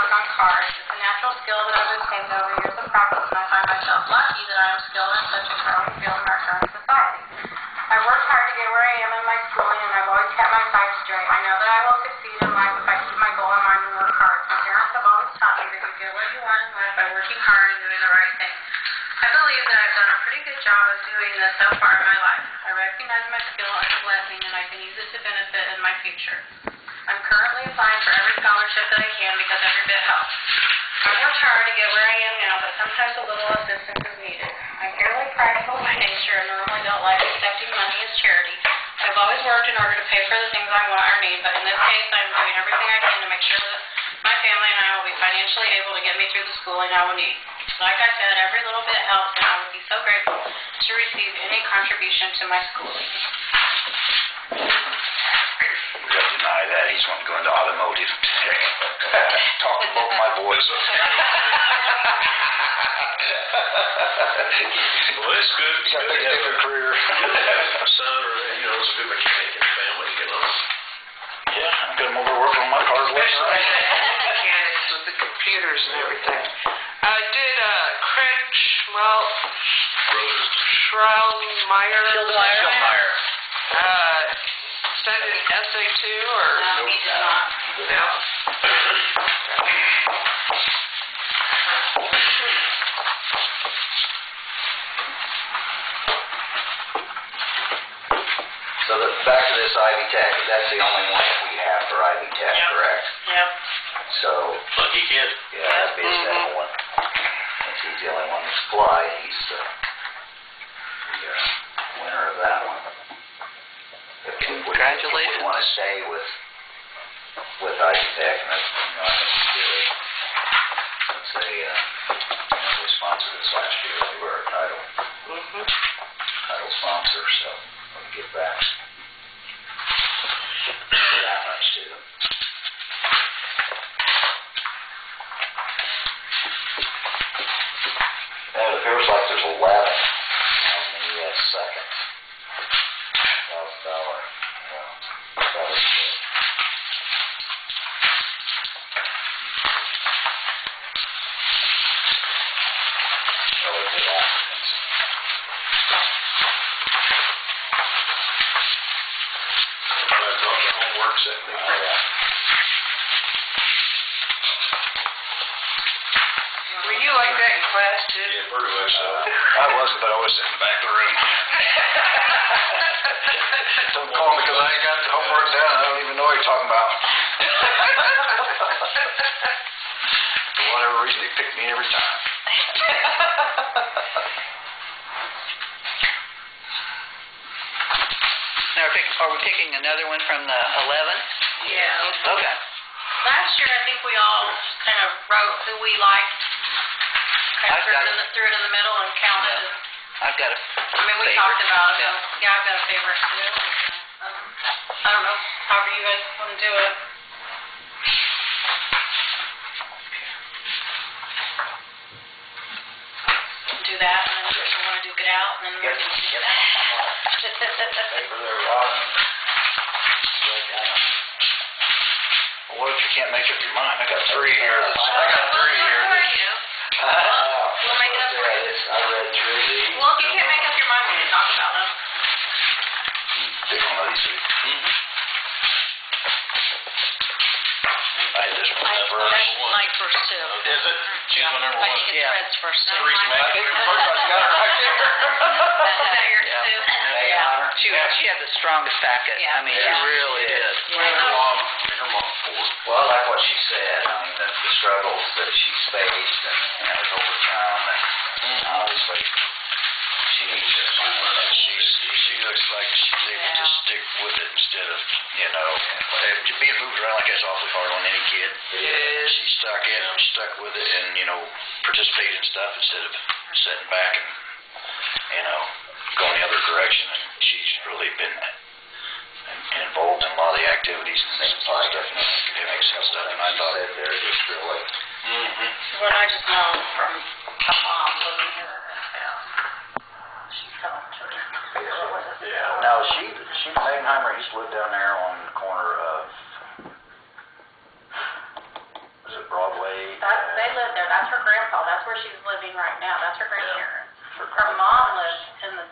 work on cars. It's a natural skill that I've obtained over years of practice, and I find myself lucky that I am skilled in such a growing field in our current society. I've worked hard to get where I am in my schooling, and I've always kept my sights straight. I know that I will succeed in life if I keep my goal in mind and work hard. My parents have always taught me that you get what you want in life by working hard and doing the right thing. I believe that I've done a pretty good job of doing this so far in my life. I recognize my skill as a blessing, and I can use it to benefit in my future. I'm currently applying for every scholarship that I can because every bit helps. I've worked hard to get where I am now, but sometimes a little assistance is needed. I'm fairly practical by nature and normally don't like accepting money as charity. I've always worked in order to pay for the things I want or need, but in this case, I'm doing everything I can to make sure that my family and I will be financially able to get me through the schooling I will need. Like I said, every little bit helps, and I would be so grateful to receive any contribution to my schooling. We got to deny that. He's wanting to go into automotive. Talk to both my boys. Well, it's good. He's got to pick a different career. A son or, it's a good mechanic in the family, Yeah, I'm good. I'm over working on my cars. Especially mechanics with the computers and everything. Did Craig Schrailmeyer send an essay too, or? No, he did not. No. So back to this Ivy Tech. That's the only one that we have for Ivy Tech, Yep. correct? Yep. So, lucky kid. yeah, that'd be his second one. Since he's the only one that's applied, he's the winner of that one. Congratulations. If we want to stay with Ivy Tech, and I think we did. Since they sponsored us last year, they were a title sponsor, so we'll give back that much to them. And it appears like there's 11 on the second $1,000. That was good. Really good applicants. I dropped the homework set. Oh, yeah. Were you like that in class too? Yeah, pretty much so. I wasn't, but I was sitting in the back of the room. Don't call me because I ain't got the homework done. I don't even know what you're talking about. For whatever reason, they pick me every time. Now, are we picking another one from the 11? Yeah. Okay. Last year, I think we all just kind of wrote who we liked, kind of threw it in the middle and counted. I've got a We talked about it. Yeah, I've got a favorite too. I don't know, however you guys want to do it. Do that, and then if you want to duke it out, and then we can do that. Paper there, Rob. What if you can't make up your mind? I got three here. We'll make it up for you. I read through these. Well, if you can't make up your mind, we can talk about them. Pick one of these three. This one's number one. My first two. Is it? She's on number I one. think it's Fred's first two. I think the first one's got it right there. Is that yours too? Yeah. She had the strongest packet. Yeah. I mean, she really did. Her mom forward. Well, I like what she said. I mean, the struggles that she's faced and has overcome, and obviously she needs to find that. She looks like she's able to stick with it instead of, being moved around like that's awfully hard on any kid. Yes. She stuck with it and, participated in stuff instead of sitting back and, going the other direction. And she's really been involved in a lot of the activities and things like that, and academics and stuff. And I thought they're just really. What I just know from my mom living here in this house, she's helped children. Now, Megenheimer used to live down there on the corner of, was it Broadway where she's living right now. That's her grandparents. Her mom lives in the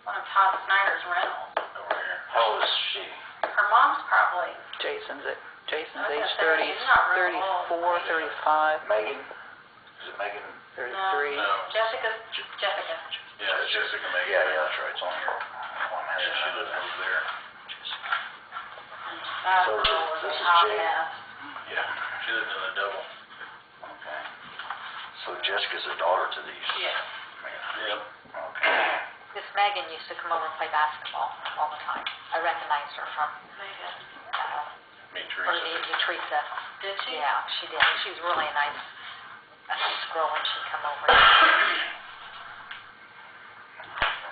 one of Todd Snyder's rentals. Over here. How old is she? Her mom's probably, Jason's age Okay, 30, she's not real 34, old. 35, Megan? Is it Megan? 33. No. Jessica. Yeah, it's Jessica Megan. Yeah, that's right, it's on here. Yeah, she lives over there. That So girl was this a is hot Jane. mess. Yeah, she lives in a double. Okay. So Jessica's a daughter to these? Yeah. Yep. Okay. Miss Megan used to come over and play basketball all the time. I recognized her from, Me, or Teresa. Teresa. Did she? Yeah, she did. She was really a nice girl when she'd come over.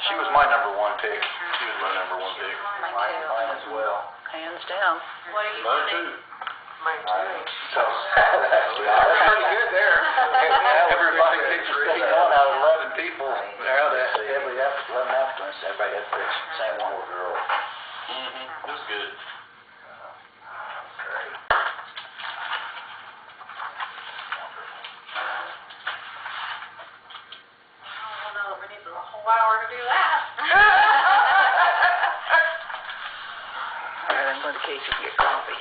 She was my number one pick. She was my number one pick. Mine too. Mine as well. Hands down. What do you Mine think? too. Mine too. So, Pretty good there. everybody picked the same one out of 11 people. Now that every 11 applicants, everybody had picked the same one with girl. Mm-hmm. It was good. Great. I don't know, we need a whole hour to do that. All right, I'm going to Casey to get coffee.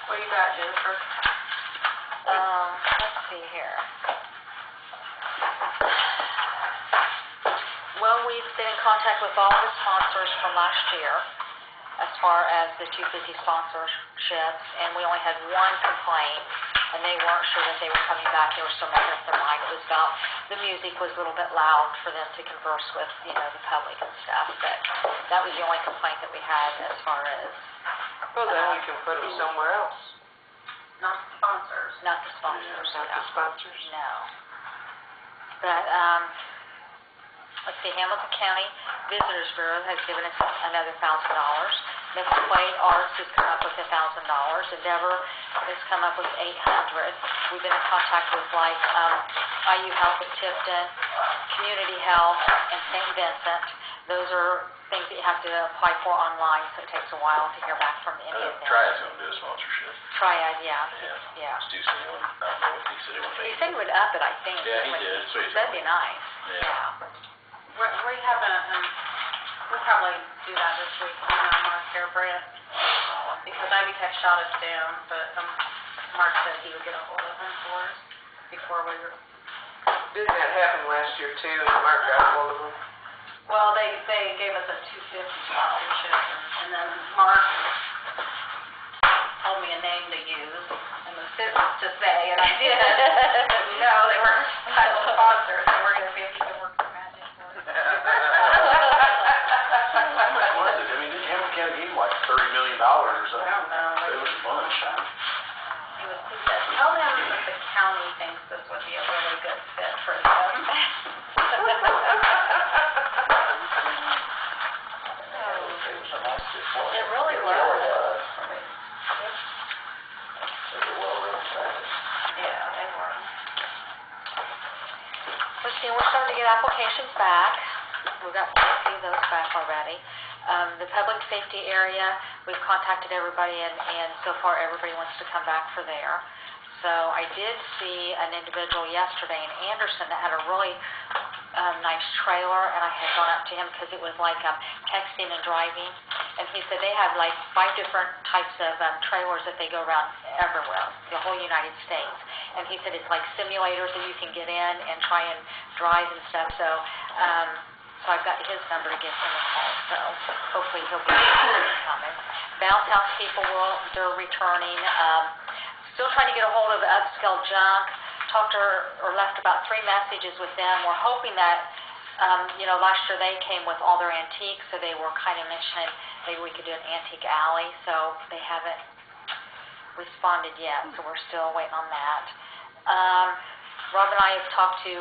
What do you got, Jennifer? Let's see here. Well, we've been in contact with all the sponsors from last year as far as the 250 sponsorships, and we only had one complaint, and they weren't sure that they were coming back. They were still making up their mind. It was about the music was a little bit loud for them to converse with, the public and stuff, but that was the only complaint that we had as far as Well, then we can put them somewhere else. Not sponsors. not the sponsors. Not the sponsors. No. But, let's see, Hamilton County Visitors Bureau has given us another $1,000. Memphis Quaid Arts has come up with $1,000. Endeavor has come up with $800. We've been in contact with IU Health at Tifton, Community Health, and St. Vincent. Those are things that you have to apply for online, so it takes a while to hear back from any of them. Triad's gonna do a sponsorship. Triad, yeah. Yeah. Yeah. Stu said he would, I don't know if he said he would He make said he would up it, I think. Yeah, he did. So he's That'd be nice. Yeah. We haven't, we'll probably do that this week, Mark here, Brett, because Ivy Tech shot us down, but Mark said he would get a hold of him for us before we were, Didn't that happen last year too, and Mark got a hold of them? well, they gave us a 250 sponsorship, and then Mark told me a name to use and the sentence to say, and I did. They were title sponsors, so we're going to see if we can work some magic for it. How much was it? I mean, didn't Hamilton County gave like $30 million or something? I don't know. It was a bunch. He said, tell them that the county thinks this would be a really good fit for them. It really was. Yeah, they were. Let's see, we're starting to get applications back. We've got quite a few of those back already. The public safety area, we've contacted everybody, and so far everybody wants to come back for there. So I did see an individual yesterday in Anderson that had a really nice trailer, and I had gone up to him because it was like texting and driving. And he said they have like 5 different types of trailers that they go around everywhere, the whole United States. And he said it's like simulators that you can get in and try and drive and stuff. So I've got his number to give him a call. So hopefully he'll be coming. Bounce House people they're returning. Still trying to get a hold of the Upscale Junk. Talked to her or left about 3 messages with them. We're hoping that, last year they came with all their antiques, so they were kind of mentioning maybe we could do an antique alley. So they haven't responded yet, so we're still waiting on that. Rob and I have talked to,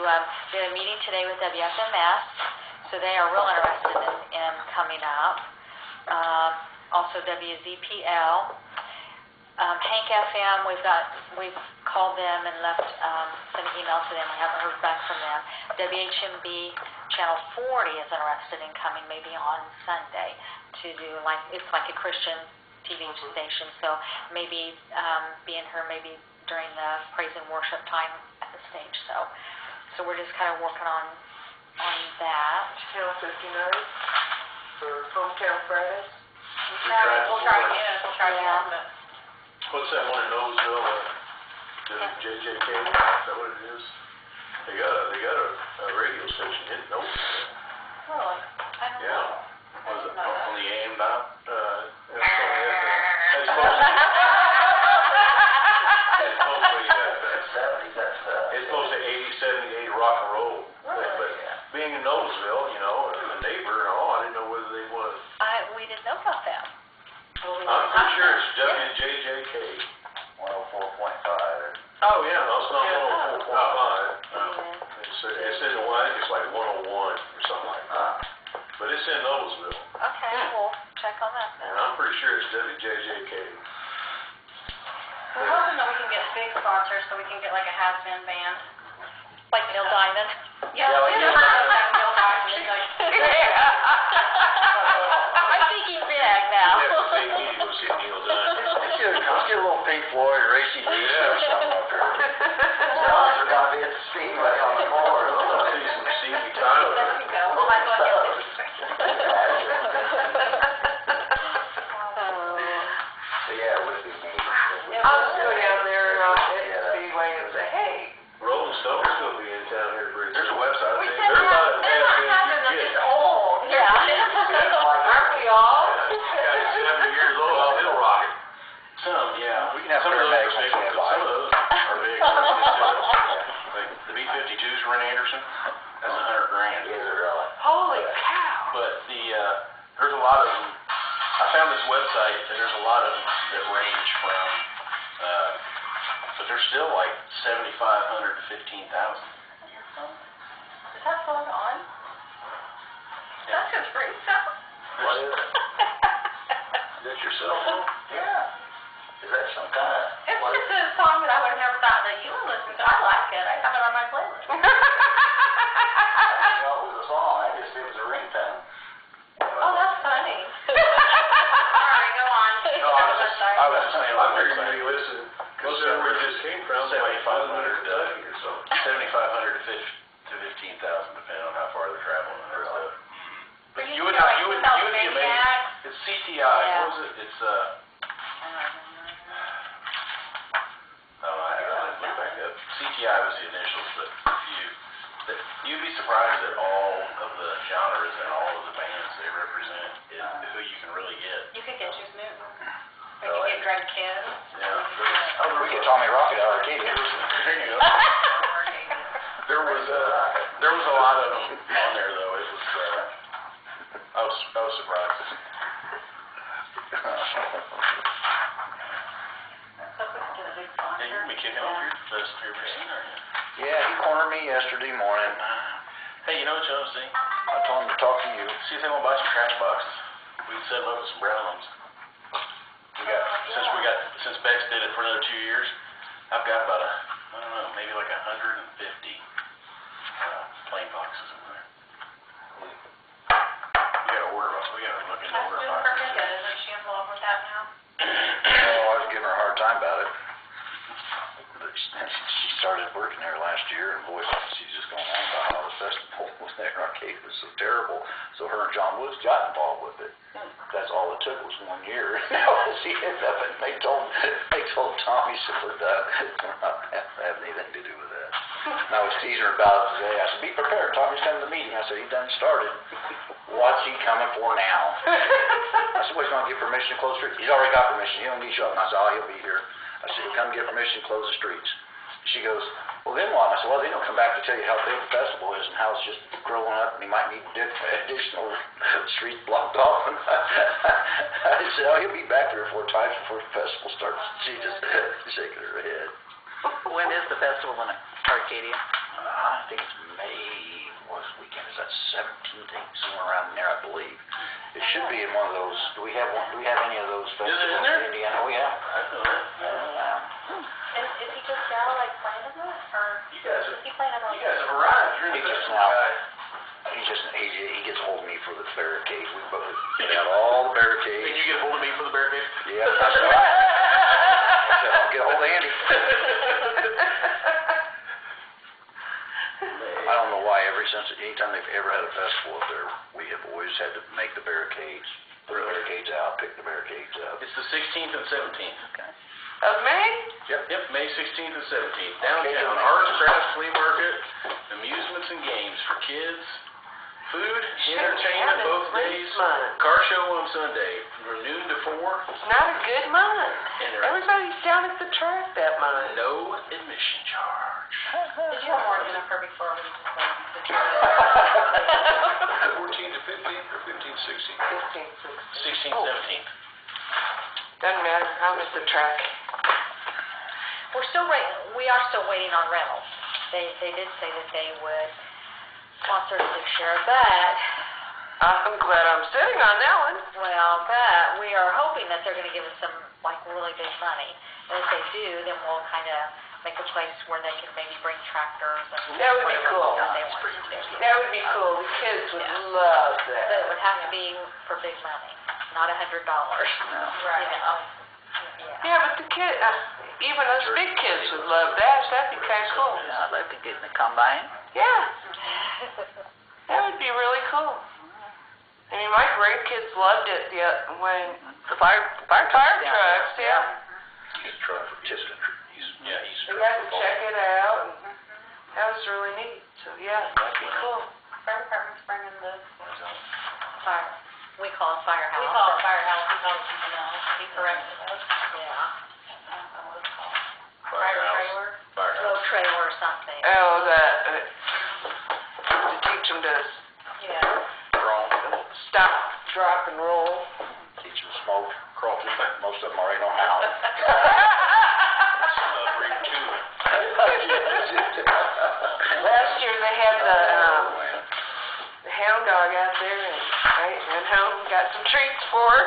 did a meeting today with WFMS, so they are real interested in coming up. Also WZPL. Hank FM, we've called them and left some emails to them. We haven't heard back from them. WHMB Channel 40 is interested in coming maybe on Sunday to do it's like a Christian TV station. So maybe being her maybe during the praise and worship time at the stage. So we're just kind of working on that. Channel 59 for Hometown Fridays. We'll try again, Yeah. but What's that one in Noseville, the JJK, is that what it is? They got a radio station in Noseville. really, I don't Yeah. know. Was it on the AM dial? It's supposed to 80, 78 rock and roll. But being in Noseville, you know, a neighbor and all, I didn't know whether they was. We didn't know about that. I'm pretty sure it's WJJK. 104.5. Oh, yeah, no, it's not 104.5. Yeah. It's in, well, I think it's like 101 or something like that. But it's in Noseville, Okay, we'll check on that then. and I'm pretty sure it's WJJK. we're hoping that we can get big sponsors so we can get like a has-been band. Like Neil Diamond. Yeah, Yeah, like we Neil never Diamond. have Neil Diamond. It's like, I'm thinking big now. You have to take me to go see Neil Diamond. Let's get a little Pink Floyd or AC/DC or something up here. Sounds are gonna be at the speedway on the floor. I'll see some Stevie Tyler. there you go. Well, I thought you had So yeah, it would be me. I'll just go down there at the Speedway and say, hey. Rolling Stone's gonna be in town here pretty soon. There's a website. We There's said a lot of that has-beens you it's get. old. Yeah. Aren't we all? Yeah, 70 years old, I'll still rock it. Some, yeah. We can have Some of those paramedics are big on ones, standby. some of those are big. Like the B-52s from Anderson, that's $100,000. Is it really? Holy cow. But there's a lot of them. I found this website, and there's a lot of them that range from, but they're still like $7,500 to $15,000. Is that phone on? That's just great stuff. What is it? Is that your cell phone? Yeah. Is that some kind of? It's just a song that I would have never thought that you would listen to. I like it. I have it on my playlist. I didn't know it was a song. I just it was a ringtone. Oh, that's funny. All right, go on. No, I was just saying, I figured Website. maybe listen, consider where it just came from. 7,500 or so. 7,500 to 15,000, depending on how far they're traveling and stuff. But But you you would feel like be without amazed. Maniac. It's CTI. Yeah. What was it? It's I don't know. I have to look back up. CTI was the initials, but you'd be surprised at all of the genres and all of the bands they represent and who you can really get. You could get Juice Newton. We could get Greg Kidd. Yeah. Oh, We get Tommy Rocket out of Arcadia. There you go. There was a lot of them on there though. It was I was surprised. Hope we can get a big sponsor. Hey, you're gonna be kicking off your machine, aren't you? Yeah, he cornered me yesterday morning. Hey, you know what you ought to see? I told him to talk to you. See if they want to buy some trash boxes. We can set them up with some brown ones. Since Bex did it for another 2 years, I've got about I don't know, maybe like 150 plain boxes in there. We gotta order them. We gotta look into That's order super boxes. good. Isn't she involved with that now? Oh, I was giving her a hard time about it. But she started working there last year, and boy, she's just going on about how the festival was there. Arcade was so terrible. So her and John Woods got involved with it. That's all it took was 1 year. She ended up and they told Tommy, she said, we're not having anything to do with that. And I was teasing her about it today. I said, be prepared. Tommy's coming to the meeting. I said, he done started. What's he coming for now? I said, well, he's going to get permission to close the streets. He's already got permission. He don't need you up. And I said, oh, he'll be here. I said, he'll come get permission to close the streets. She goes, well, then what? I said, well, then he'll come back to tell you how big the festival is and how it's just growing up and he might need additional streets blocked off. And I said, oh, he'll be back 3 or 4 times before the festival starts. She just shaking her head. When is the festival in Arcadia? I think it's May. What weekend is that? 17th, somewhere around there, I believe. It should be in one of those. Do we have any of those festivals in there? in Indiana? Oh, yeah. I know that. Is he just now like planning this, or You guys is he planning on? have arrived. You're He in the just festival, now. guys. He gets hold of me for the barricades. We both get out all the barricades. And you get a hold of me for the barricade? Yeah, that's right. I said, I'll get a hold of Andy. since, anytime they've ever had a festival up there, we have always had to make the barricades, put the barricades out, pick the barricades up. It's the 16th and 17th. Okay. Of May? Yep, May 16th and 17th. Downtown, arts, crafts, flea market, amusements and games for kids, food, entertainment both days, car show on Sunday from noon to 4. It's not a good month. And there is Everybody's down at the track that month. no admission charge. Did you have more, Jennifer, before we just like, 14 to 15 or 15 to 16? 15, 16. 16th, 17th. Doesn't matter, I'm at the track. We are still waiting on rentals. They did say that they would sponsor the share, but, I'm glad I'm sitting on that one. but we are hoping that they're gonna give us some, like, really big money. And if they do, then we'll kinda make a place where they can maybe bring tractors and That would be whatever cool. they want to do. That would be cool, the kids would Yeah. love But it that. would have to be for big money, not $100. Right. You know? Yeah, but the kid, even us big kids would love that, that'd be kinda cool. Yeah, I'd like to get in the combine. Yeah, that would be really cool. I mean, my grandkids loved it when The fire fire trucks. trucks, yeah. He's a truck for Tiston. Yeah, he's. We got to check it out, and that was really neat, so yeah, that'd be cool. Fire department's bringing the, Fire, we call it firehouse. we call it firehouse, he calls it something else, he corrected us. Yeah, I don't know what it's called. Fire Firehouse. trailer. Firehouse. low trailer or something. Oh, that, to teach them to Yeah. Crawl. stop, drop, and roll. Teach them to smoke, crawl through, most of them already know how. Read to it. Last year they had the hound dog out there, and I went home and got some treats for her.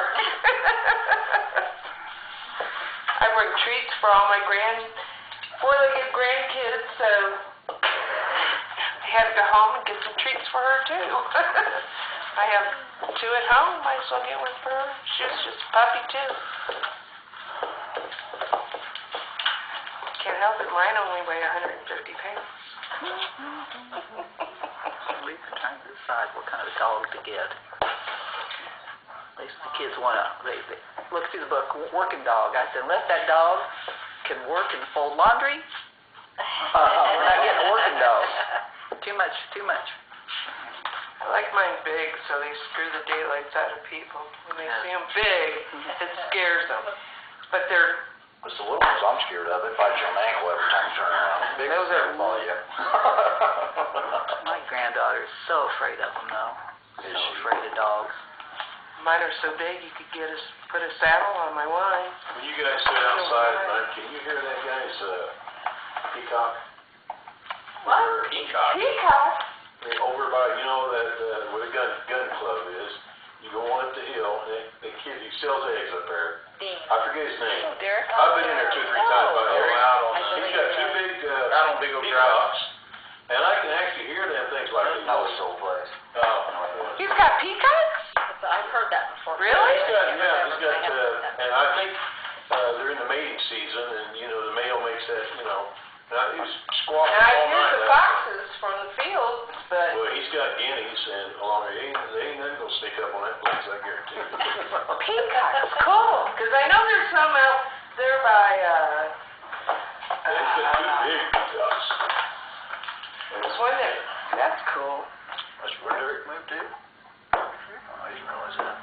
I bring treats for all my four-legged grandkids, so I had to go home and get some treats for her too. I have 2 at home, might as well get one for her. She was just a puppy too. Can't help it, mine only weigh 150 pounds. We've been trying to decide what kind of dog to get. At least the kids they look through the book, working dog. I said, unless that dog can work and fold laundry, we're not getting a working dog. Too much. I like mine big, so they screw the daylights out of people. When they see them big, it scares them. But they're, It's the little ones I'm scared of. They bite you on the ankle every time you turn around. The big Those ones are- never follow you. My granddaughter is so afraid of them, though. Is So she? afraid of dogs. mine are so big you could put a saddle on my wine. When you guys sit outside at night, can you hear that guy's peacock? What? Peacock. Peacock? Over by, you know, that where the gun club is. You go on up the hill, and the kid, he sells eggs up there. Dean. I forget his name. Derek? I've been in there 2 or 3 times, but out on, I believe he's got 2 big, out on Big Oak Drive. And I can actually hear them things like they No, know. it's so place. He's got peacocks? I've heard that before. Really? He's got, and I think, they're in the mating season, and, you know, the male makes that, you know, he was squawking And I all hear night. the foxes from the fields, but Well, he's got guineas, and along there, they ain't nothing gonna sneak up on that place, I guarantee you. peacocks, cool. Because I know there's some out there by, And he's got 2 big ducks. there's one that's cool. That's where Derek moved to? Oh, I didn't realize that.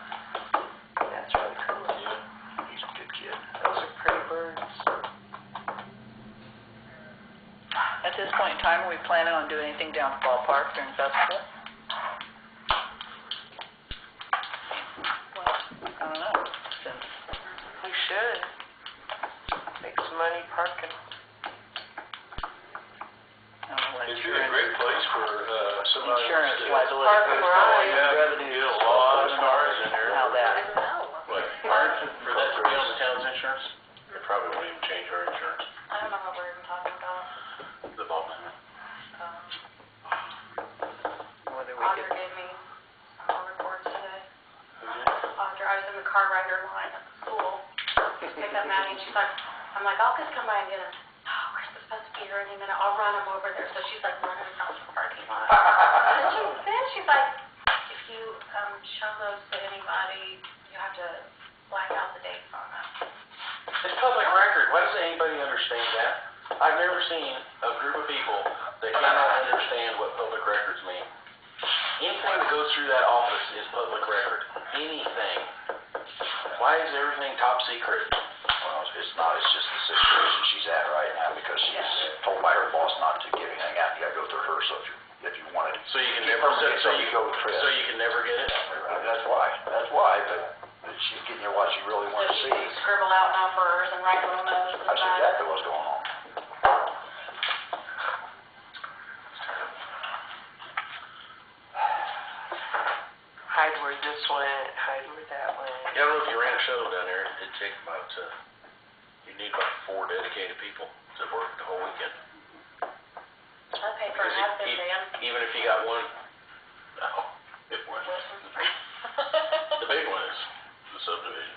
That's really cool. Yeah. He's a good kid. Those are pretty birds. At this point in time, are we planning on doing anything down at the ballpark during the festival? I don't know, since We should. Make some money parking. I don't know what It'd be a great place for, somebody. insurance to- liability. Park and ride. Yeah, Revenue. get a lot of cars in there. How that, What, for that to be on the town's insurance? They probably won't even change our insurance, I don't know what we're even talking about. the ball. whether we Audra could, gave me some reports today. Audra, I was in the car rider line at school. Pick up Maddie, and she's like, I'm like, I'll just come by and get him. Oh, we're supposed to be here any minute. I'll run him over there. So she's like running across the parking Then she's like, if you, show those to anybody, you have to black out the dates on them. It's public record. Why doesn't anybody understand that? I've never seen a group of people that cannot understand what public records mean. Anything that goes through that office is public record. Anything. Why is everything top secret? Well, it's not, it's just the situation she's at right now because she's told by her boss not to give anything out. You gotta go through her, so if you want it. So you can never, So you go with Chris. so you can never get it? That's why, but she's getting you what she really wants to see. Scribble out numbers and write little notes That's about it. exactly what's going on. Hide where this went, hide where that went. Yeah, I don't know if you ran a shuttle down there, it'd take about, you need about 4 dedicated people to work the whole weekend. That paper Because has been Dan. even if you got one, no, it wasn't. The big one is the subdivision.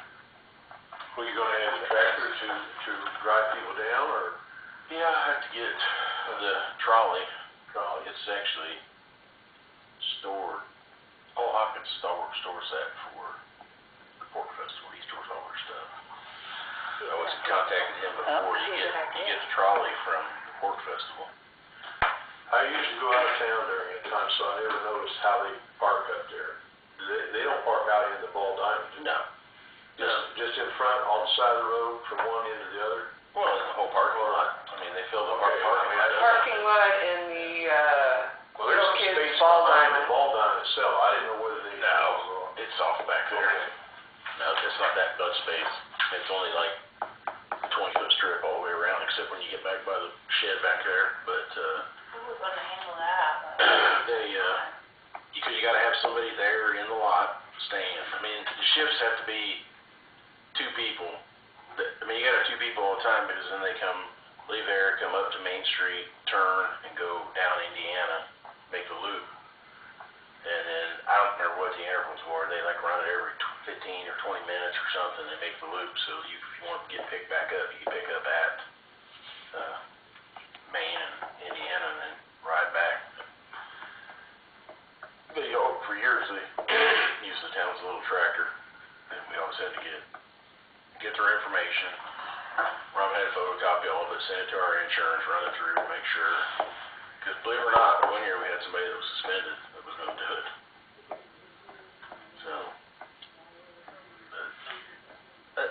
Were you gonna have the tractor to drive people down, or? Yeah, I have to get the trolley. It's actually stored, Paul Hopkins stores that for the pork festival. He stores all their stuff. I was contacting him before you get the trolley from the pork festival. I usually go out of town during that time, so I never noticed how they park up there. They don't park out in the Ball Diamond, do they? No. Just in front, on the side of the road, from one end to the other? Well, in the whole parking lot. I mean, they fill the Okay. parking lot. Parking lot in the, Well, there's little some kids' space ball behind diamond. the Ball Diamond itself. I didn't know whether they. No, it's off back there. Okay. No, it's not that much space. It's only like 20-foot strip all the way around, except when you get back by the shed back there. But, Who was gonna handle that? because you gotta have somebody there in the lot staying. I mean, the shifts have to be 2 people. I mean, you gotta have 2 people all the time because then they leave there, come up to Main Street, turn, and go down Indiana, make the loop. And then, I don't remember what the intervals were. They like run it every 15 or 20 minutes or something. They make the loop, so if you want to get picked back up, you can pick up at Maine and Indiana and then ride back. But, for years, they used the town's little tractor, and we always had to get their information. Rob had a photocopy of all of it, send it to our insurance, run it through, make sure. Because believe it or not, one year we had somebody that was suspended that was going to do it. So,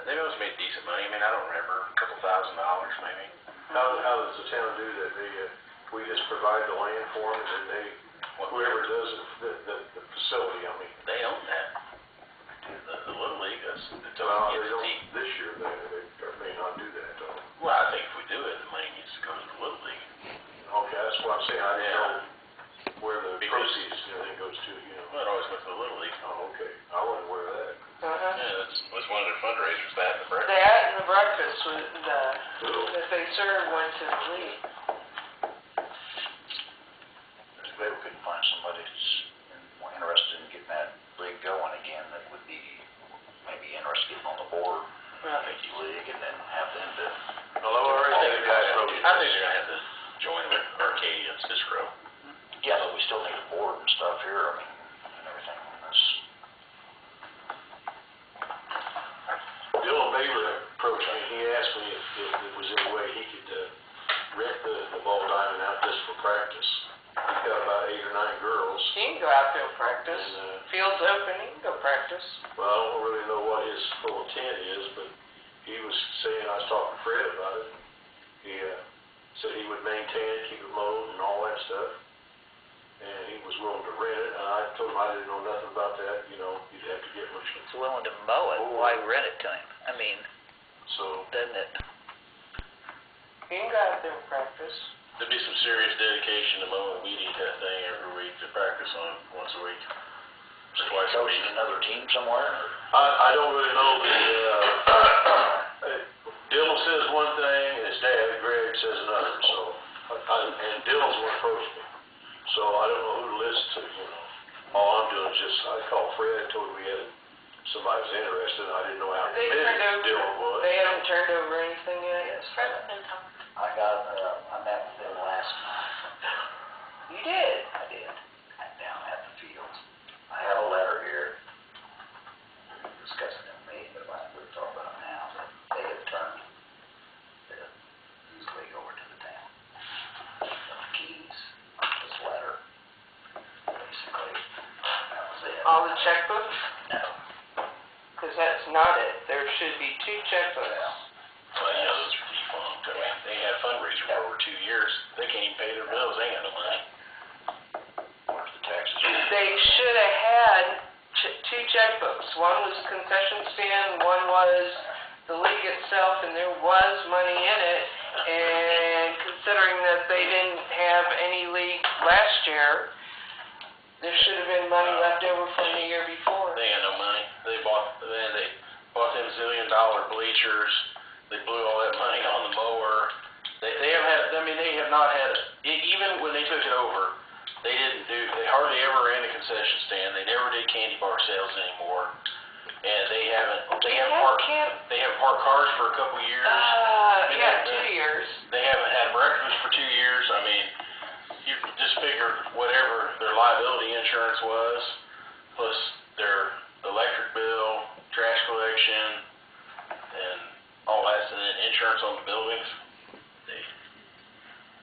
they always made decent money. I mean, I don't remember, a couple $1,000 maybe. How does the town do that? We just provide the land for them, and then whoever does the facility, I mean. They own that. The Little League, it's Well, up they to don't, team. this year, they may not do that, though. Well, I think if we do it, the money needs to go to the Little League. Okay, that's what I'm saying, I didn't know where the Because- proceeds and everything goes to, you know. Well, it always went to the Little League. Oh, okay, I wasn't aware of that. Yeah, that's one of their fundraisers, that and the breakfast. That and the breakfast Cool. that they served went to the league. Maybe we couldn't find somebody that's more interested in getting that league going again that would be maybe interested in getting on the board. I think you League and then have them to. Hello, I think they're gonna have to join with Arcadia and Cicero. Yeah, but we still need a board and stuff here, I mean, and everything. That's, Dylan Baber approached me, he asked me if there was any way he could rent the Ball Diamond out just for practice. He's got about 8 or 9 girls. He can go out there and practice. And, Field's open, he can go practice. well, I don't really know what his full intent is, but he was saying, I was talking to Fred about it. He said he would maintain it, keep it mowed and all that stuff. And he was willing to rent it, and I told him I didn't know nothing about that, you know, you'd have to get much. He's willing to mow it, why rent it to him? I mean, So, doesn't it? He can go out there and practice. There'd be some serious dedication to mowing and weeding that thing every week to practice on once a week. Or twice a week. coaching another team somewhere, or? I don't really know, Dylan says one thing, and his dad, Greg, says another, so, and Dylan's the one approached me. So I don't know who to listen to, you know. All I'm doing is just, I called Fred, told him we had, somebody was interested, and I didn't know how They turned committed Dylan over, was. they haven't turned over anything yet? Yes. Fred's been talking. I met with them last You did. I did, down at the fields. I have a letter here discussing it, me, but we're talking about it now, that they have turned the youth league over to the town. The keys, this letter, basically, that was it. All the checkbooks? No. Because that's not it. There should be 2 checkbooks. Well, yeah, those are defunct. I mean, they had fundraiser for over 2 years. They can't even pay their bills. They ain't got no money. Where's the taxes? They should have had 2 checkbooks. One was concession stand, one was the league itself, and there was money in it. And considering that they didn't have any league last year, there should have been money left over from the year before. They had no money. They bought them $1 zillion bleachers. They blew all that money on the mower. They have had, I mean, they have not had, even when they took it over, they hardly ever ran a concession stand. They never did candy bar sales anymore. And they haven't parked cars for a couple years. Yeah, 2 years. They haven't had breakfast for 2 years. I mean, you just figure whatever their liability insurance was, plus their electric bill, trash collection, and all that, and then insurance on the buildings,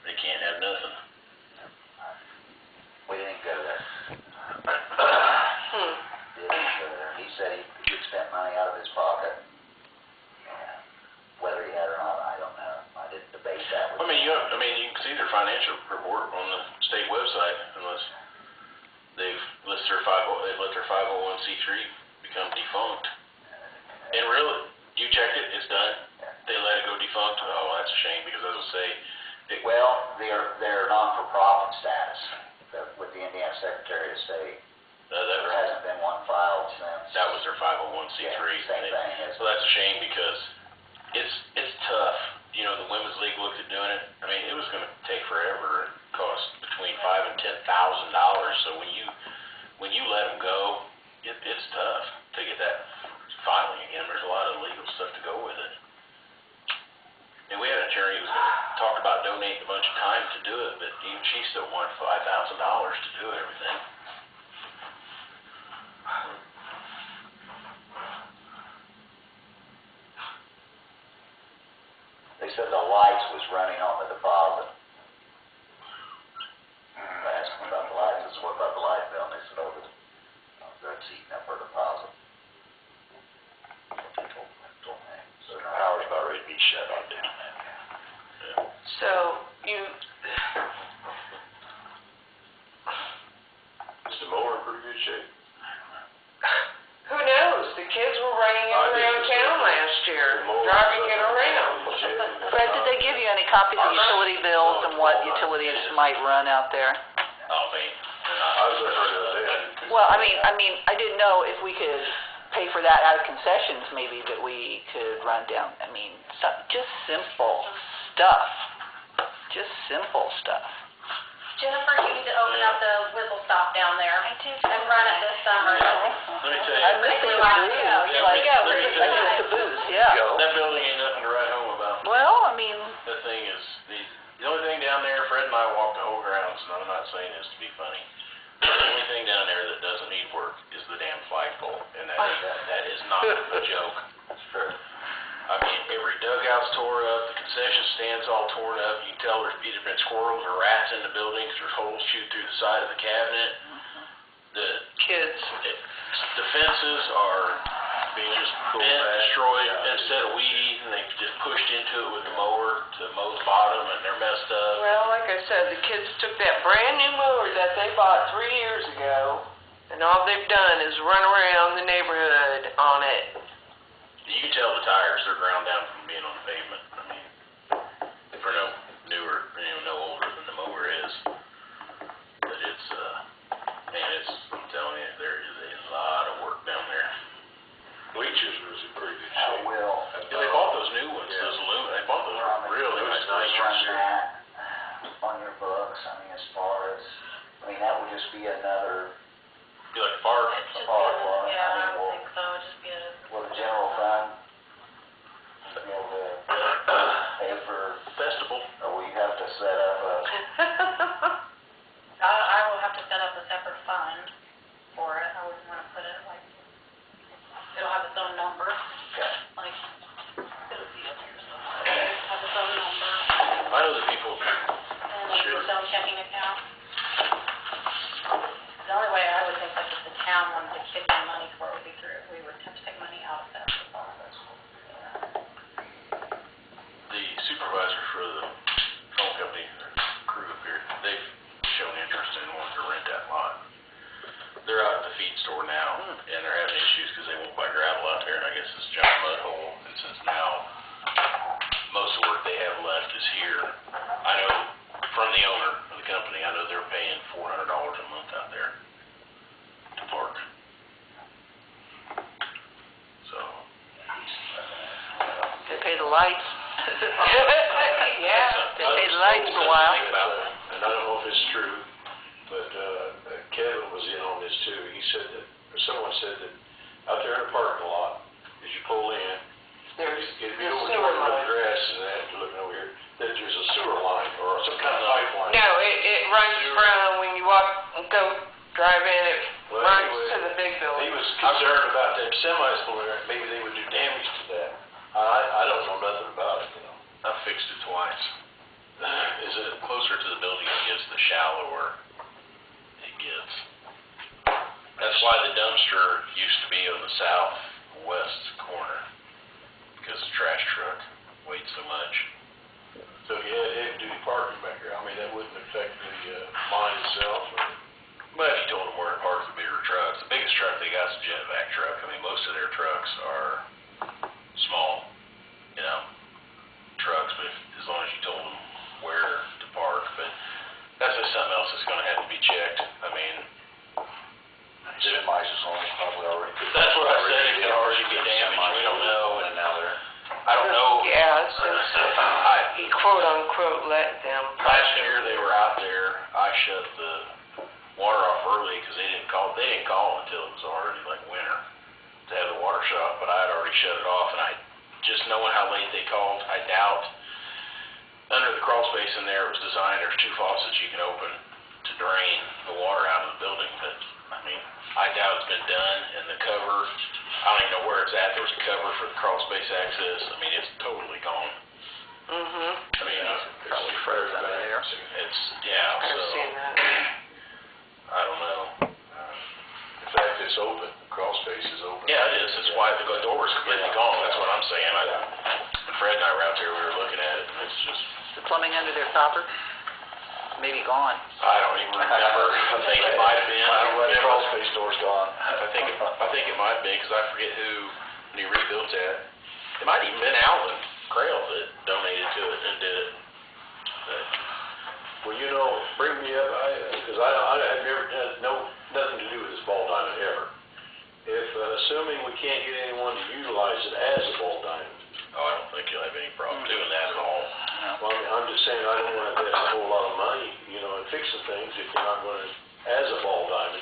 they can't have nothing. We didn't go there. Didn't go there. He said he'd spent money out of his pocket. And whether he had or not, I don't know. I didn't debate that with him. You can see their financial report on the state website, unless they've let their 501c3 become defunct. And really, you checked it, it's done. They let it go defunct. Oh, that's a shame, because as I say, Well, they're non-for-profit status with the Indiana Secretary of State. There hasn't been one filed since. that was their 501c3. Yeah, same thing. So that's a shame, because it's tough. You know, the Women's League looked at doing it. I mean, it was going to take forever. It cost between $5,000 and $10,000. So when you let them go, it's tough to get that filing again. There's a lot of legal stuff to go with it. And we had an attorney who was going to talk about donating a bunch of time to do it, but even she still wanted $5,000 to do everything. They said the lights was running on the deposit. I asked them about the lights. I said, what about the light bill? And they said, that's eating up our deposit. They told me. So the power's about ready to be shut off down there. So, you, Is the mower in pretty good shape? who knows? The kids were running it around town last year, driving it around. Fred, did they give you any copies of utility bills and what utilities might run out there? Oh, man. I was there the other day. Well, I mean, I didn't know if we could pay for that out of concessions, maybe, that we could run down. I mean, just simple stuff. Just simple stuff. Jennifer, you need to open up the whistle stop down there. I do. And run it this summer. Let me tell you. I'm missing the booze. I miss the booze, yeah. That building ain't nothing to write home about. Well, I mean, The thing is, the only thing down there, Fred and I walked the whole grounds, and I'm not saying this to be funny. The only thing down there that doesn't need work is the damn flagpole, and that is not a joke. I mean, every dugout's tore up, the concession stand's all torn up. You can tell there's either been squirrels or rats in the building, 'cause there's holes shoot through the side of the cabinet. The Kids. fences are being just bent, destroyed, instead of weed eating, they've just pushed into it with the mower to mow the bottom, and they're messed up. Well, like I said, the kids took that brand new mower that they bought 3 years ago, and all they've done is run around the neighborhood on it. You can tell the tires, they're ground down from being on the pavement. I mean, for no newer, no older than the mower is. But it's, I'm telling you, there is a lot of work down there. Bleachers was in pretty good I shape. will. Yeah, they bought those new ones, those they bought those really nice Run bleachers. that on your books, I mean, as far as, that would just be another Be like a fire. part one. Yeah, I don't think so, it'd just be a. Will the general fund be able to pay for, Festival. or will you have to set up a, pay the lights. Yeah. They paid the lights for a while. And I don't know if it's true, but Kevin was in on this too. He said that, or someone said that out there in the parking lot, as you pull in, There's if the you go sewer toward the line. grass and that, you're looking over here, that there's a sewer line or some kind of pipeline. No, it runs from when you drive in, it Well, runs anyway, to the big He building. was concerned about them semis pulling in, maybe they would do damage to that. I don't know nothing about it, you know. I've fixed it twice. Is it closer to the building it gets, the shallower it gets. That's why the dumpster used to be on the southwest corner, because the trash truck weighed so much. So if you had heavy-duty parking back there, I mean, that wouldn't affect the mine itself, or, But if you told them where to park the bigger trucks, the biggest truck they got is a jetback truck. I mean, most of their trucks are small, trucks, but as long as you told them where to park. But that's just something else that's gonna have to be checked. I mean, Semis is only probably already. that's what I said, it could already be damaged, we don't know, and now they're. I don't know. Yeah, since he quote unquote let them. Last year they were out there, I shut the water off early because they didn't call until it was already like winter to have the water shut off, but I had already shut it off, and just knowing how late they called, I doubt, under the crawl space in there, it was designed, there's 2 faucets you can open to drain the water out of the building, but, I mean, I doubt it's been done, and the cover, I don't even know where it's at, there was a cover for the crawl space access, I mean, it's totally gone. Mm-hmm. I mean, Probably froze under there. it's, yeah, I've so, seen that. I don't know. in fact, it's open, the crawl space is open. Yeah, it is, that's why the door is completely gone, that's what I'm saying, when Fred and I were out there, we were looking at it, and it's just, The plumbing under their copper, maybe gone. I don't even remember, I think it might have been, I don't The crawl remember. space door's gone. I think it might have been, because I forget who, when he rebuilt that, it might have even been Alvin Crail that donated to it and did it. But, Well, you know, bring me up, because I've never had nothing to do with this ball diamond ever. If, assuming we can't get anyone to utilize it as a ball diamond, oh, I don't think you'll have any problem doing that at all. well, I mean, I'm just saying, I don't want to invest a whole lot of money, and fixing things if we're not going to, as a ball diamond,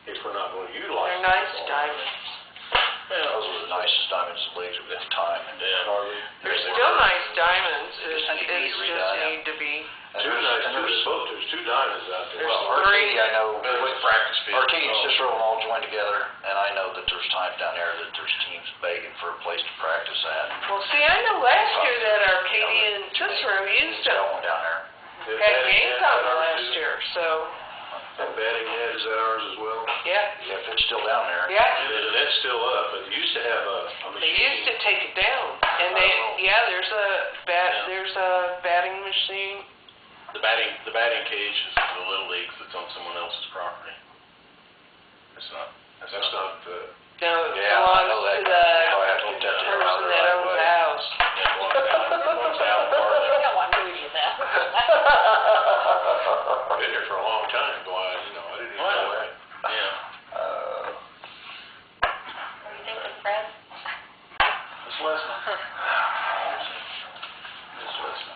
if we're not going to utilize it. They're nice diamonds. Those were the nicest diamonds in the league at the time. Yeah. They're still nice diamonds, Just need to be it's redone. just need to be. There's 2 diamonds out there. Well, There's 3. Arcadia, I know, But it's practice field. Arcadia and Cicero all joined together, and I know that there's times down there that there's teams begging for a place to practice at. Well, see, I know last year that Arcadia and Cicero used them. Going down there. Had games on them last year, so, That batting net, is that ours as well? yeah, If it's still down there. yeah. The net's still up, but they used to have a They machine. used to take it down, and there's a batting machine. The batting cage is the Little Leagues that's on someone else's property. That's not, That's not, No, it Yeah, I know belongs to that. the So I have to get that to the person router that right owns away. the house. yeah, one's out in part of I don't want to do any of that. been there for a long time, boy, I didn't even Wow. know that. yeah. What do you think of Fred? Just listening. Just listening.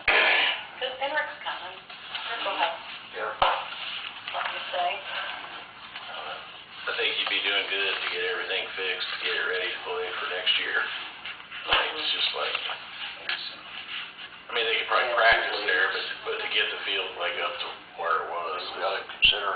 Because Henrik's coming. Henrik will have Yeah. something to say. I think you'd be doing good to get everything fixed, to get it ready to play for next year. Like, it's just like, I mean, they could probably practice there, but to get the field like up to where it was. We ought to consider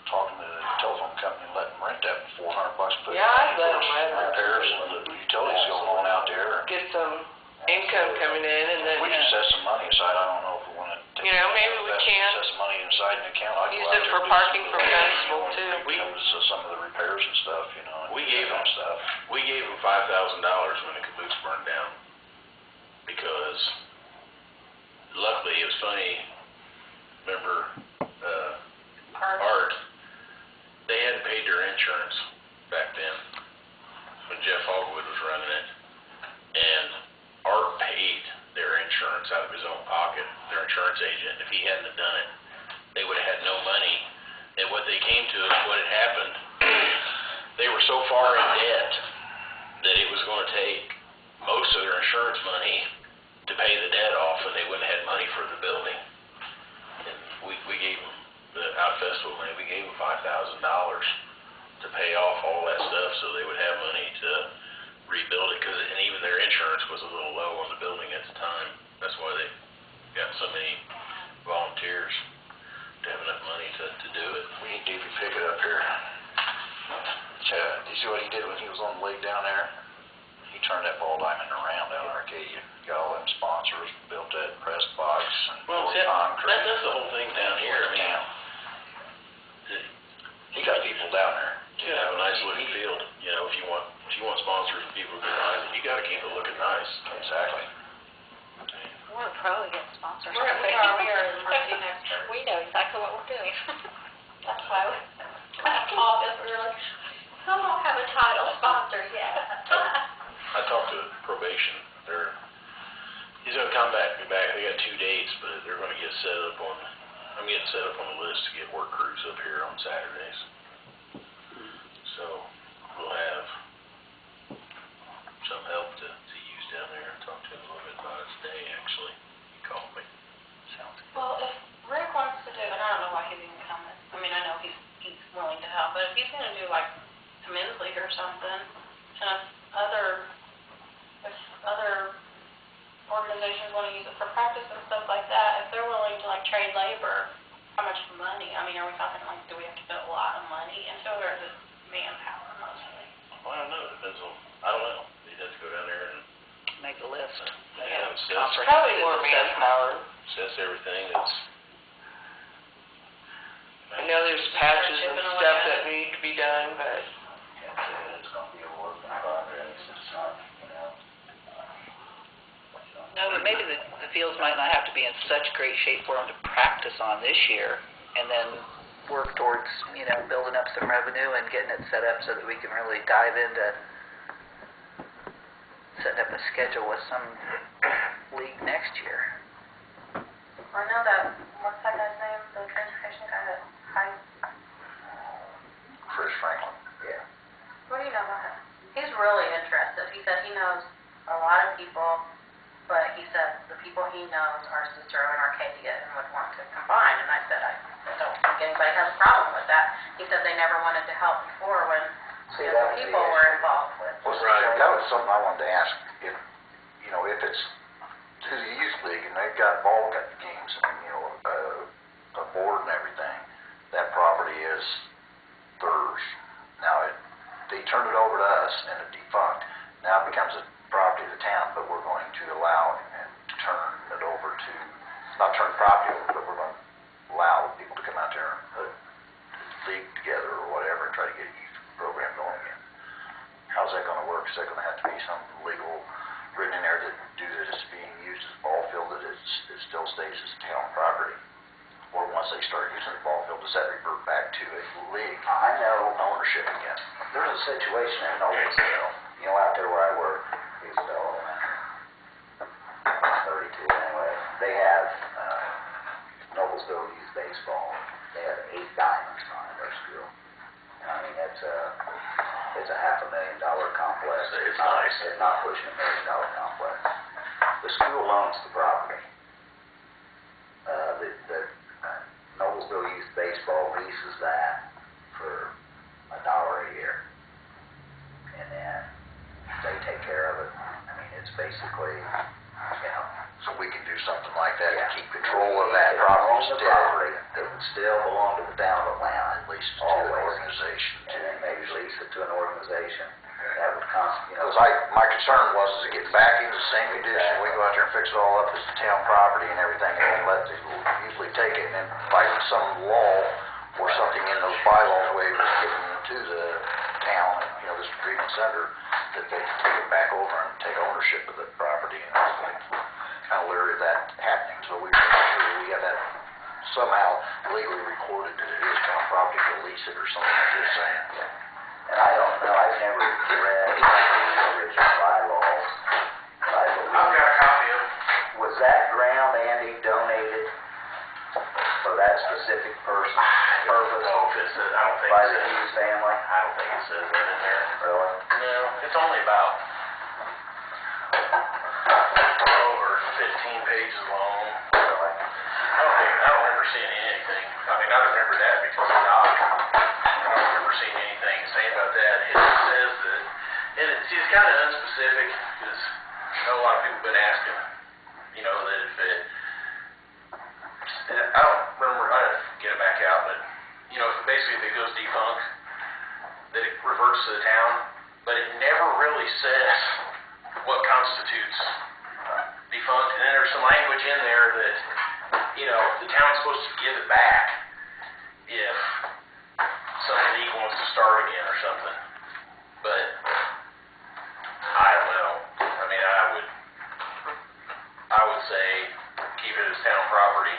talking to the telephone company and letting them rent that for $400 a foot. Yeah, I'd let 'em rent it. Repairs and the utilities going on out there. Get some income coming in, and then, We can set some money aside, I don't know if we want to. maybe we can Set some money inside an account. I'd go use out it there for and do parking some for of the- Constable, too. Some of the repairs and stuff, and We gave them stuff. We gave them $5,000 when the caboose burned down, because luckily, it was funny, remember, Art, they hadn't paid their insurance back then, when Jeff Hogwood was running it, and Art paid their insurance out of his own pocket, their insurance agent. If he hadn't have done it, they would have had no money, and what they came to is what had happened, they were so far in debt that it was going to take most of their insurance money to pay the debt off, and they wouldn't have had money for the building. And we gave them, the Out Festival money, we gave them $5,000 to pay off all that stuff so they would have money to rebuild it, and even their insurance was a little low on the building at the time. That's why they got so many volunteers to have enough money to do it. We need Davey pick it up here. Chad, did you see what he did when he was on the lake down there? He turned that ball diamond around down in Arcadia. Got all them sponsors, built that press box and poured concrete. That's the whole thing down here. I mean, he got people down there. you gotta have a nice looking field. You know, if you want sponsors and people to realize it, you gotta keep it looking nice. Exactly. We'll probably get sponsors. We are emergency next year. We know exactly what we're doing. That's why I called this, we were like, I don't have a title sponsor yet. I talked to probation. He's gonna come back. They got 2 dates, but they're gonna get set up on. I'm getting set up on the list to get work crews up here on Saturdays. So we'll have some help to use down there. I talked to him a little bit about it today, actually. He called me. Well, if Rick wants to do, and I don't know why he's even coming, I mean, I know he's willing to help, but if he's gonna do like a men's league or something, and if other organizations wanna use it for practice and stuff like that, if they're willing to like trade labor, how much money, I mean, are we talking like, do we have to put a lot of money into it, or is it manpower mostly? Well, I don't know. It depends on. I don't know. He'd have to go down there and Make a list. assess. Probably more manpower. Assess everything. It's. I know there's patches and stuff that need to be done, but It's gonna be a work in progress. It's not, No, but maybe the fields might not have to be in such great shape for them to practice on this year, and then work towards, building up some revenue and getting it set up so that we can really dive into setting up a schedule with some league next year. I know that, what's that guy's name, the transportation guy that, Chris Franklin. Yeah. what do you know about him? He's really interested. He said he knows a lot of people, but he said the people he knows are Cicero and Arcadia and would want to combine, and I said, I don't think anybody has a problem with that. He said they never wanted to help before when See, the that was the people were issue. involved with. Well, see, Right. that was something I wanted to ask, if it's to the youth league and they've got ball games and, a board and everything, that property is theirs. Now, they turned it over to us and it defunct. Now it becomes a property of the town, but we're going to allow and to turn it over to, not turn the property over, but we're going to allow people to come out there and put a league together or whatever and try to get a youth program going again. How's that gonna work? Is that gonna have to be some legal written in there that due to this being used as a ball field, that it still stays as town property? Or once they start using the ball field, does that revert back to a league? I know ownership again. There's a situation in Noblesville, out there where I work, Eastville Elementary. 32 anyway. They have, Noblesville Youth Baseball. They have 8 diamonds on it, their school. I mean, it's a $500,000 complex. It's nice. It's not pushing $1 million complex. The school owns the property. The Noblesville Youth Baseball leases that for $1 a year. And then they take care of it. I mean, it's basically, so we can do something like that to keep control of that property still. It would still belong to the town of Atlanta, at least to an organization. And then maybe lease it to an organization. That would Because my concern was, is it get back into the same condition, we go out there and fix it all up as the town property and everything, and then let the, usually take it, and then by some law or something in those bylaws, the way it was given to the town, this agreement center, that they can take it back over and take ownership of the property, and I was like, kind of leery of that happening, so we make sure we have that somehow legally recorded that it is town property, to lease it or something like you're saying. And I don't know, I've never read the original bylaws. I've got a copy of it. Was that ground, Andy, donated for that specific person's purpose? No, if it says, I don't think By it the says. Hughes family? I don't think it says that in there. Really? No, it's only about people been asking, you know, that if it, I don't remember, I have to get it back out, but, you know, basically if it goes defunct, that it reverts to the town, but it never really says what constitutes defunct, and then there's some language in there that, you know, the town's supposed to give it back if some league wants to start again or something, but I don't know. I mean, I would say keep it as town property.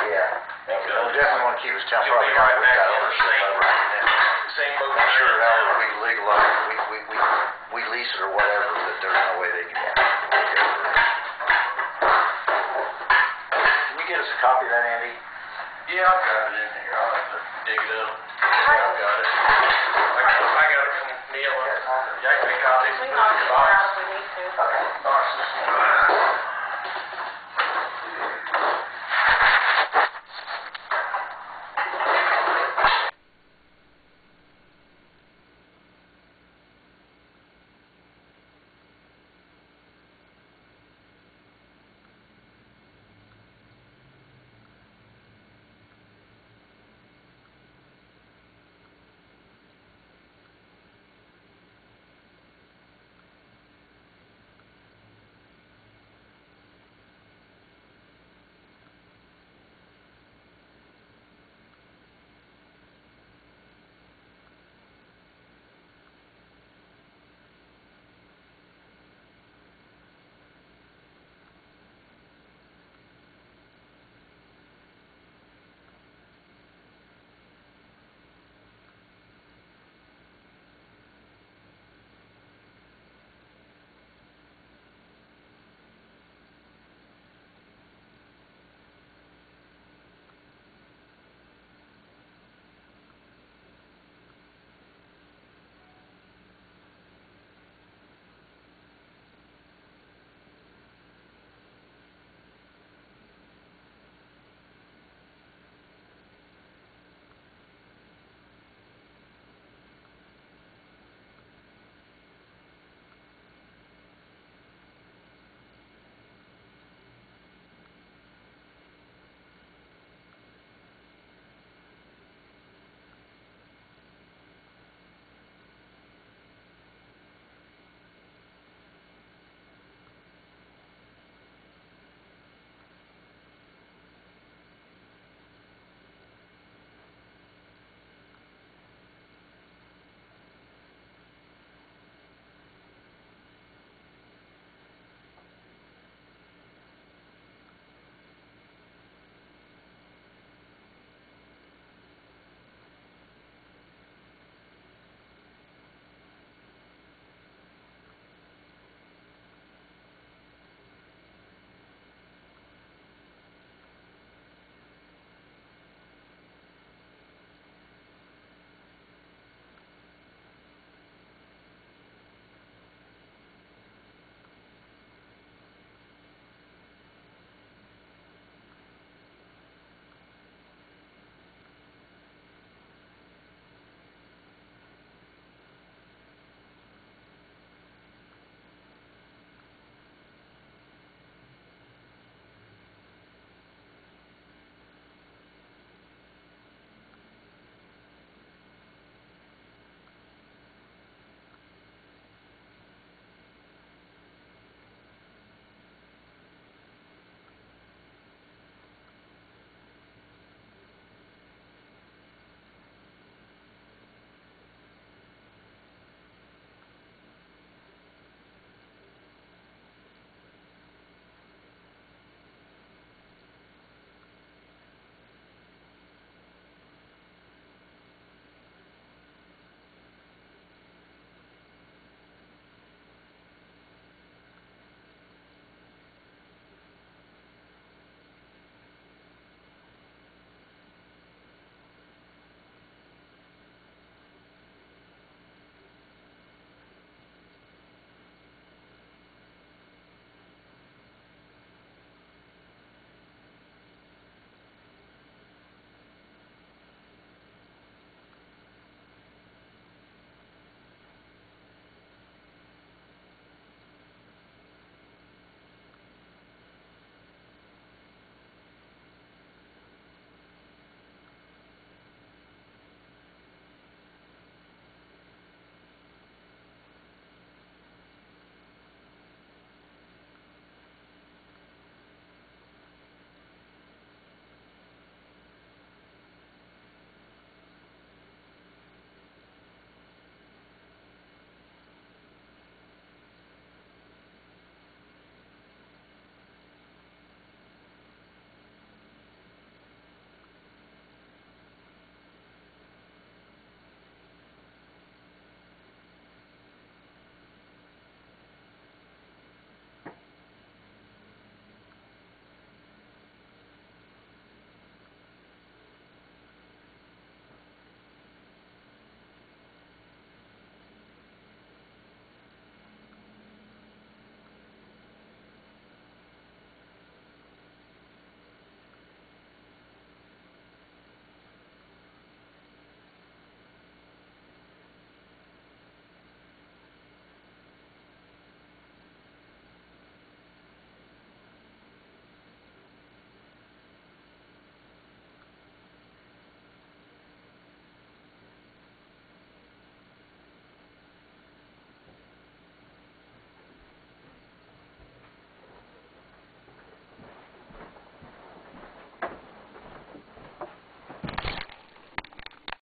Yeah. We definitely want to keep it town You'll property. be right We've back got in the ownership same, over it. And same boat. I'm sure however we legalize it, we lease it or whatever, that there's no way they can take over it. Can you get us a copy of that, Andy? Yeah, I've got it in here. I'll have to dig it up. I've got it.